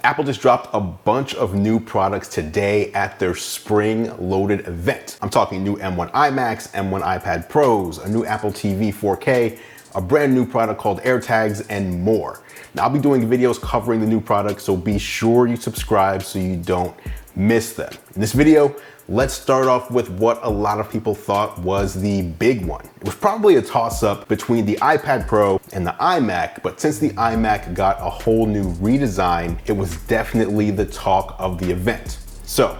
Apple just dropped a bunch of new products today at their spring loaded event. I'm talking new M1 iMacs, M1 iPad Pros, a new Apple TV 4K, a brand new product called AirTags, and more. Now, I'll be doing videos covering the new products, so be sure you subscribe so you don't miss them. In this video, let's start off with what a lot of people thought was the big one. It was probably a toss-up between the iPad Pro and the iMac, but since the iMac got a whole new redesign, it was definitely the talk of the event. So,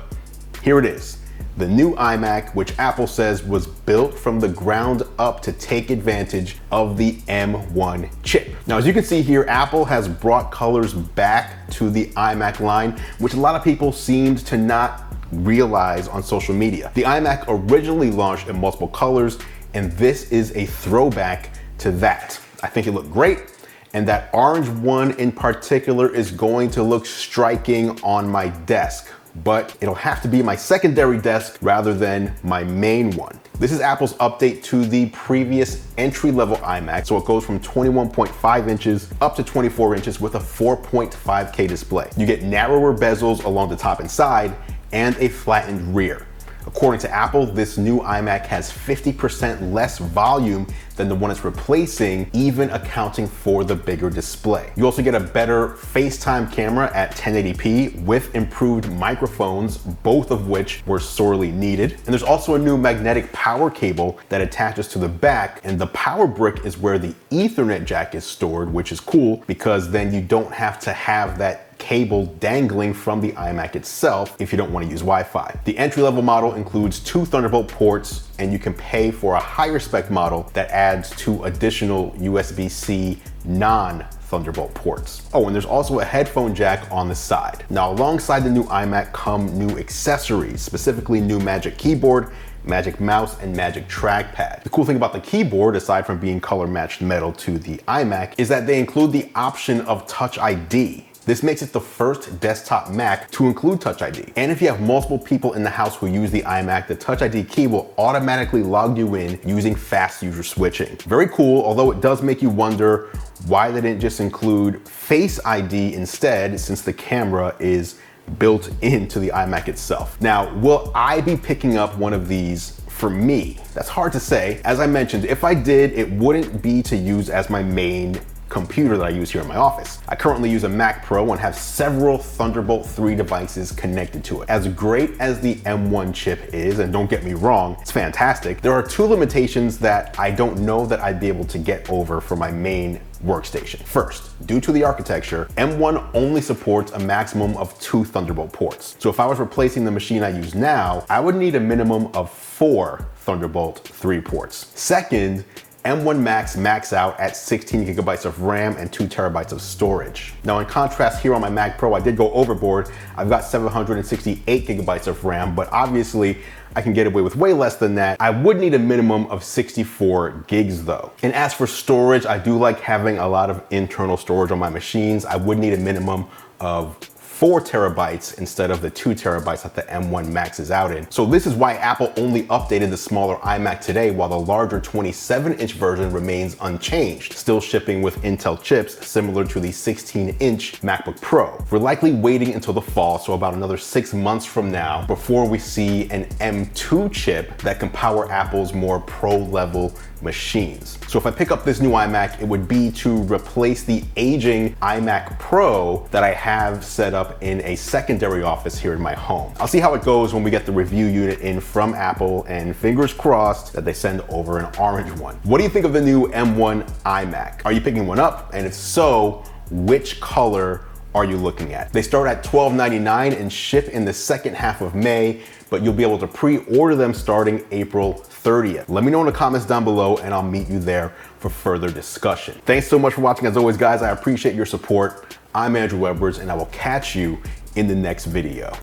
here it is. The new iMac, which Apple says was built from the ground up to take advantage of the M1 chip. Now, as you can see here, Apple has brought colors back to the iMac line, which a lot of people seemed to not realize on social media. The iMac originally launched in multiple colors, and this is a throwback to that. I think it looked great, and that orange one in particular is going to look striking on my desk, but it'll have to be my secondary desk rather than my main one. This is Apple's update to the previous entry-level iMac, so it goes from 21.5 inches up to 24 inches with a 4.5K display. You get narrower bezels along the top and side, and a flattened rear. According to Apple, this new iMac has 50% less volume than the one it's replacing, even accounting for the bigger display. You also get a better FaceTime camera at 1080p with improved microphones, both of which were sorely needed. And there's also a new magnetic power cable that attaches to the back, and the power brick is where the Ethernet jack is stored, which is cool because then you don't have to have that cable dangling from the iMac itself if you don't want to use Wi-Fi. The entry-level model includes 2 Thunderbolt ports, and you can pay for a higher spec model that adds 2 additional USB-C non-Thunderbolt ports. Oh, and there's also a headphone jack on the side. Now, alongside the new iMac come new accessories, specifically new Magic Keyboard, Magic Mouse, and Magic Trackpad. The cool thing about the keyboard, aside from being color matched metal to the iMac, is that they include the option of Touch ID. This makes it the first desktop Mac to include Touch ID. And if you have multiple people in the house who use the iMac, the Touch ID key will automatically log you in using fast user switching. Very cool, although it does make you wonder why they didn't just include Face ID instead, since the camera is built into the iMac itself. Now, will I be picking up one of these? For me, that's hard to say. As I mentioned, if I did, it wouldn't be to use as my main computer that I use here in my office. I currently use a Mac Pro and have several Thunderbolt 3 devices connected to it. As great as the M1 chip is, and don't get me wrong, it's fantastic, there are 2 limitations that I don't know that I'd be able to get over for my main workstation. First, due to the architecture, M1 only supports a maximum of 2 Thunderbolt ports. So if I was replacing the machine I use now, I would need a minimum of 4 Thunderbolt 3 ports. Second, M1 Macs max out at 16 gigabytes of RAM and 2 terabytes of storage. Now, in contrast, here on my Mac Pro, I did go overboard. I've got 768 gigabytes of RAM, but obviously I can get away with way less than that. I would need a minimum of 64 gigs though. And as for storage, I do like having a lot of internal storage on my machines. I would need a minimum of 4 terabytes instead of the 2 terabytes that the M1 maxes out in. So this is why Apple only updated the smaller iMac today, while the larger 27-inch version remains unchanged, still shipping with Intel chips similar to the 16-inch MacBook Pro. We're likely waiting until the fall, so about another 6 months from now, before we see an M2 chip that can power Apple's more pro-level machines. So if I pick up this new iMac, it would be to replace the aging iMac Pro that I have set up in a secondary office here in my home. I'll see how it goes when we get the review unit in from Apple, and fingers crossed that they send over an orange one. What do you think of the new M1 iMac? Are you picking one up? And if so, which color are you looking at? They start at $12.99 and ship in the second half of May, but you'll be able to pre-order them starting April 30th. Let me know in the comments down below and I'll meet you there for further discussion. Thanks so much for watching as always, guys. I appreciate your support. I'm Andru Edwards and I will catch you in the next video.